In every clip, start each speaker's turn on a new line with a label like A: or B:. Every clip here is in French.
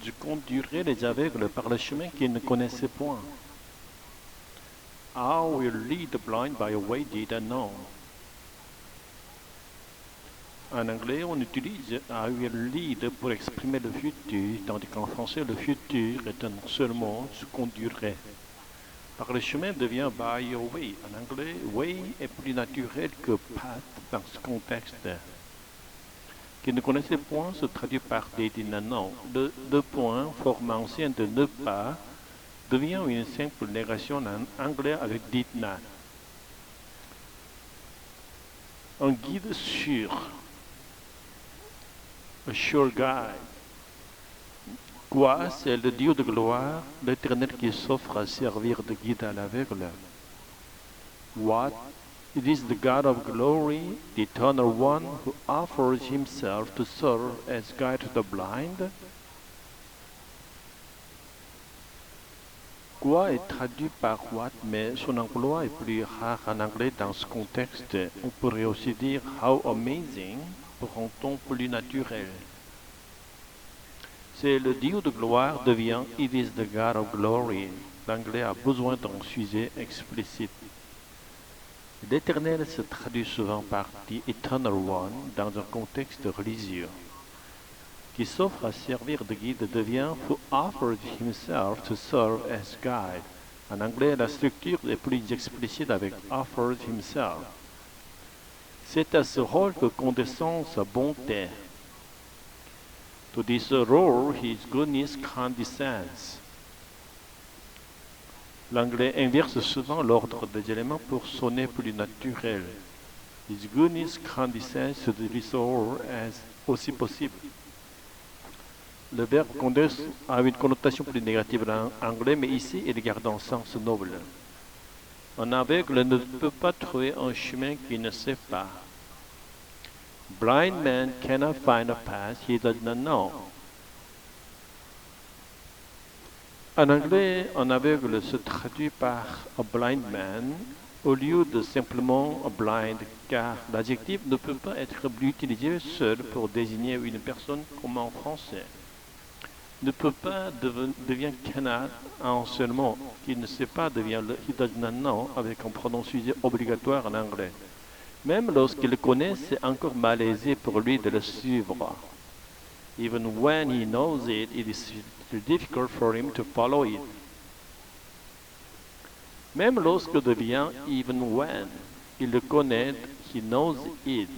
A: Je conduirai les aveugles par le chemin qu'ils ne connaissaient point. I will lead the blind by a way they don't know. En anglais, on utilise I will lead pour exprimer le futur, tandis qu'en français, le futur est un seul mot, je conduirai. Par le chemin devient by a way. En anglais, way est plus naturel que path dans ce contexte. Qui ne connaissait point se traduit par des non. Le deux points formant ancien de ne pas devient une simple négation en anglais avec did not. Un guide sûr. A sure guide. Quoi, c'est le Dieu de gloire, l'Éternel qui s'offre à servir de guide à l'aveugle. What? It is the God of glory, the eternal one who offers himself to serve as guide to the blind. Quoi est traduit par what, mais son emploi est plus rare en anglais dans ce contexte. On pourrait aussi dire how amazing pour un ton plus naturel. C'est le Dieu de gloire devient It is the God of glory. L'anglais a besoin d'un sujet explicite. L'Éternel se traduit souvent par The Eternal One dans un contexte religieux. Qui s'offre à servir de guide devient Who offered himself to serve as guide. En anglais, la structure est plus explicite avec offered himself. C'est à ce rôle que condescend sa bonté. To this role, his goodness condescends. L'anglais inverse souvent l'ordre des éléments pour sonner plus naturel. His goodness condescends to this role as aussi possible. Le verbe condescend a une connotation plus négative en anglais, mais ici, il garde un sens noble. Un aveugle ne peut pas trouver un chemin qu'il ne sait pas. Blind man cannot find a path he does not know. En anglais, un aveugle se traduit par a blind man au lieu de simplement a blind, car l'adjectif ne peut pas être utilisé seul pour désigner une personne comme en français. Ne peut pas devient cannot en seul mot, qui ne sait pas devient le he does not know avec un pronom sujet obligatoire en anglais. Même lorsqu'il le connaît, c'est encore malaisé pour lui de le suivre. Even when he knows it, it is difficult for him to follow it. Même lorsque devient even when, il le connaît, he knows it.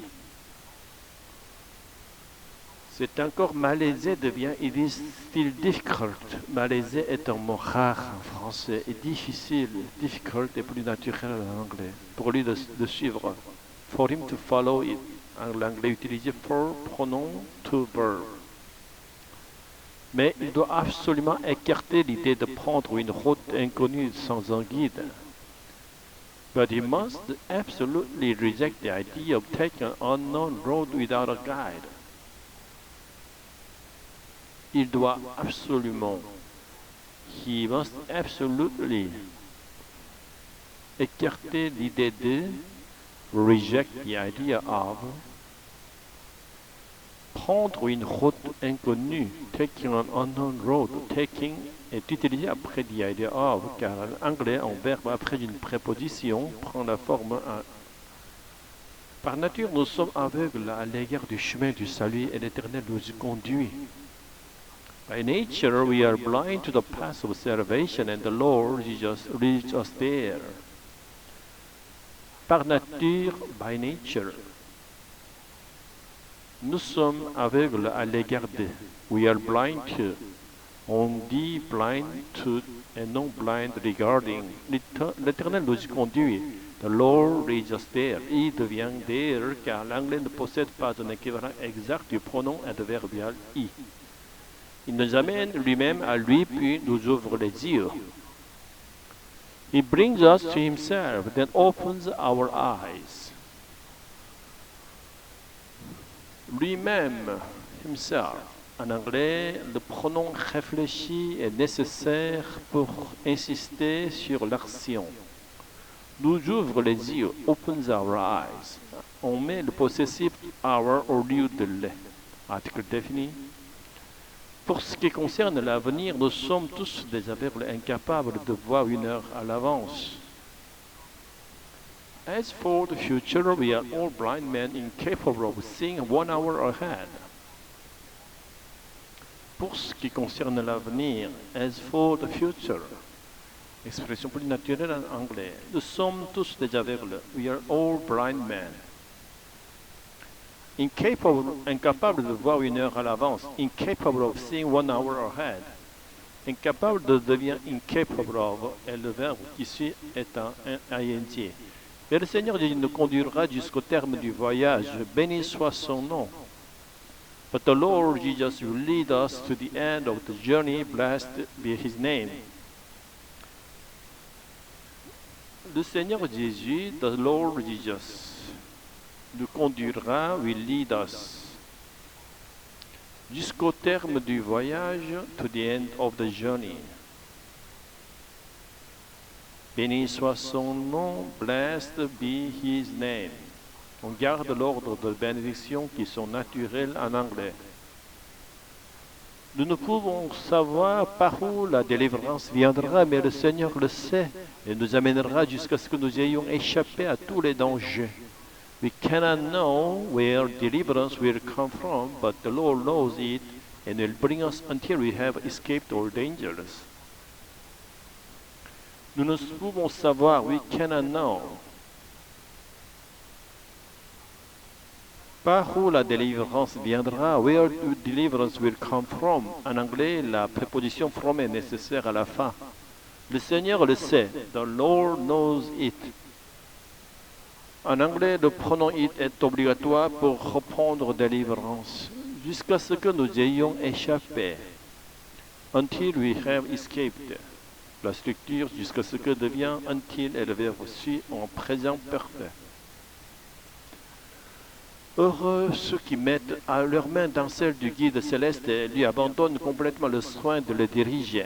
A: C'est encore malaisé devient it is still difficult. Malaisé est un mot rare en français et difficile. Difficult est plus naturel en anglais. Pour lui de suivre. For him to follow it. En anglais utilisé for pronom to verb. Mais il doit absolument écarter l'idée de prendre une route inconnue sans un guide. But he must absolutely reject the idea of taking an unknown road without a guide. Il doit absolument, he must absolutely écarter l'idée de, reject the idea of, prendre une route inconnue, taking an unknown road. Taking est utilisé après the idea of, car en anglais, un verbe après une préposition prend la forme un. Par nature, nous sommes aveugles à l'égard du chemin du salut et l'Éternel nous y conduit. By nature, we are blind to the path of salvation and the Lord leads us there. Par nature, by nature, nous sommes aveugles à l'égard de. We are blind to. On dit blind to et non blind regarding. L'Éternel nous y conduit. The Lord leads us there. Il devient there car l'anglais ne possède pas un équivalent exact du pronom adverbial i. Il nous amène lui-même à lui puis nous ouvre les yeux. He brings us to himself, then opens our eyes. Lui-même, himself. En anglais, le pronom réfléchi est nécessaire pour insister sur l'action. Nous ouvre les yeux, opens our eyes. On met le possessif our au lieu de le. Article défini. Pour ce qui concerne l'avenir, nous sommes tous des aveugles incapables de voir une heure à l'avance. As for the future, we are all blind men incapable of seeing 1 hour ahead. Pour ce qui concerne l'avenir, as for the future, expression plus naturelle en anglais, nous sommes tous des aveugles. We are all blind men. Incapable de voir une heure à l'avance. Incapable of seeing 1 hour ahead. Incapable de devient incapable of, et le verbe qui suit est un ing. Et le Seigneur Jésus nous conduira jusqu'au terme du voyage. Béni soit son nom. But the Lord Jesus will lead us to the end of the journey. Blessed be his name. Le Seigneur Jésus, the Lord Jesus, nous conduira, will lead us, jusqu'au terme du voyage, to the end of the journey. Béni soit son nom, blessed be his name. On garde l'ordre de bénédictions qui sont naturelles en anglais. Nous ne pouvons savoir par où la délivrance viendra, mais le Seigneur le sait et nous amènera jusqu'à ce que nous ayons échappé à tous les dangers. We cannot know where deliverance will come from, but the Lord knows it and will bring us until we have escaped all dangers. Nous ne pouvons savoir, we cannot know, par où la délivrance viendra, where deliverance will come from. En anglais, la préposition from est nécessaire à la fin. Le Seigneur le sait, the Lord knows it. En anglais, le pronom it est obligatoire pour reprendre délivrance, jusqu'à ce que nous ayons échappé. Until we have escaped. La structure jusqu'à ce que devient until et le verbe suit en présent parfait. Heureux ceux qui mettent à leurs mains dans celle du guide céleste et lui abandonnent complètement le soin de le diriger.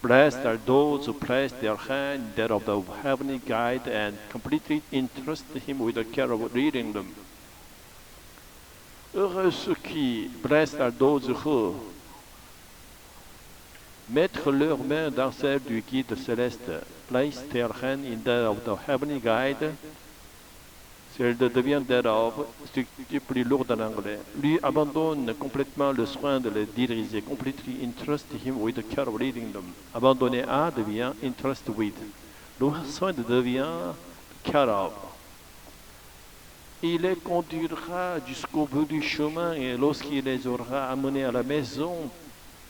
A: Blessed are those who place their hand in that of the heavenly guide and completely entrust him with the care of leading them. Heureux ceux qui, blessed are those who, mettent leurs mains dans celle du guide céleste, place their hand in that of the heavenly guide. Elle devient that of, structure plus lourde en anglais. Lui abandonne complètement le soin de le diriger. Completely entrust him with the care of leading them. Abandonner à devient entrust with. Le soin devient care of. Il les conduira jusqu'au bout du chemin et lorsqu'il les aura amenés à la maison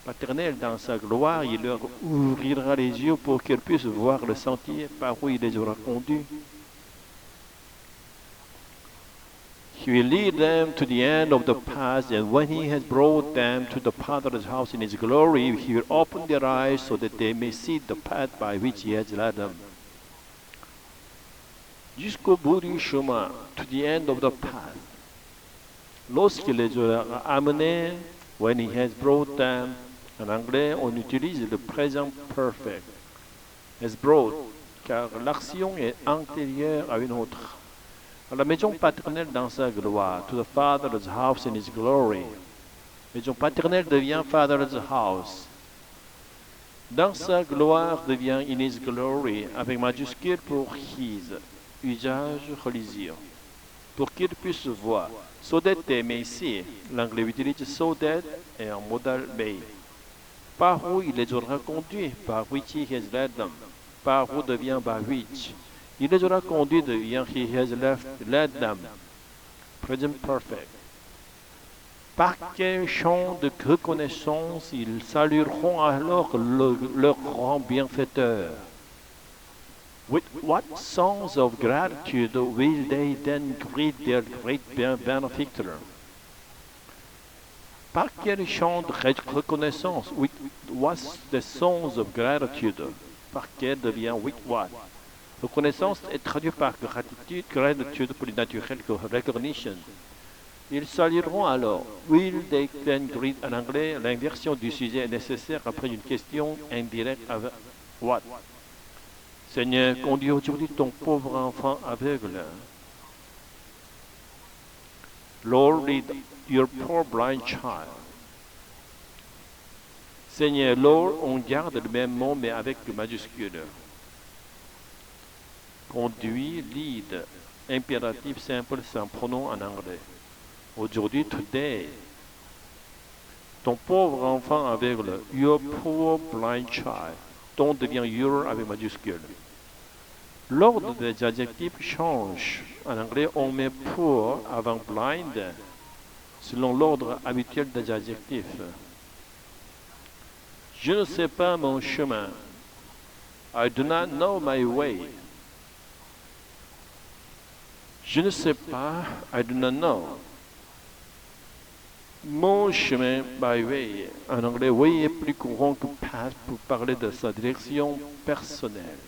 A: paternelle dans sa gloire, il leur ouvrira les yeux pour qu'ils puissent voir le sentier par où il les aura conduits. He will lead them to the end of the path, and when he has brought them to the Father's house in his glory, he will open their eyes so that they may see the path by which he has led them. Jusqu'au bout du chemin, to the end of the path. Lorsqu'il les aura amenés, when he has brought them, en anglais, on utilise le présent perfect. Has brought, car l'action est antérieure à une autre. À la maison paternelle dans sa gloire, to the Father's house in his glory. Maison paternelle devient Father's house. Dans sa gloire devient in his glory, avec majuscule pour his, usage religieux. Pour qu'ils puissent voir. So that they may see. L'anglais utilise so that et en modal may. Par où il les aura conduits, par which he has led them. Par où devient by which. Il les aura conduits devient he has led them. Present perfect. Par quel chant de reconnaissance ils salueront alors leur grand bienfaiteur. With what songs of gratitude will they then greet their great benefactor? Par quel chant de reconnaissance? With what the songs of gratitude? Par quel devient with what? Reconnaissance est traduit par gratitude, gratitude plus naturelle que recognition. Ils salueront alors. Will they then greet en anglais? L'inversion du sujet est nécessaire après une question indirecte avec what? Seigneur, conduis aujourd'hui ton pauvre enfant aveugle. Lord, lead your poor blind child. Seigneur Lord, on garde le même mot mais avec le majuscule. Conduit, lead, impératif simple, c'est un pronom en anglais. Aujourd'hui, today, ton pauvre enfant aveugle, your poor blind child, ton devient your avec majuscule. L'ordre des adjectifs change. En anglais, on met poor avant blind, selon l'ordre habituel des adjectifs. Je ne sais pas mon chemin. I do not know my way. Je ne sais pas, I do not know. Mon chemin, by way. En anglais, way est plus courant que path pour parler de sa direction personnelle.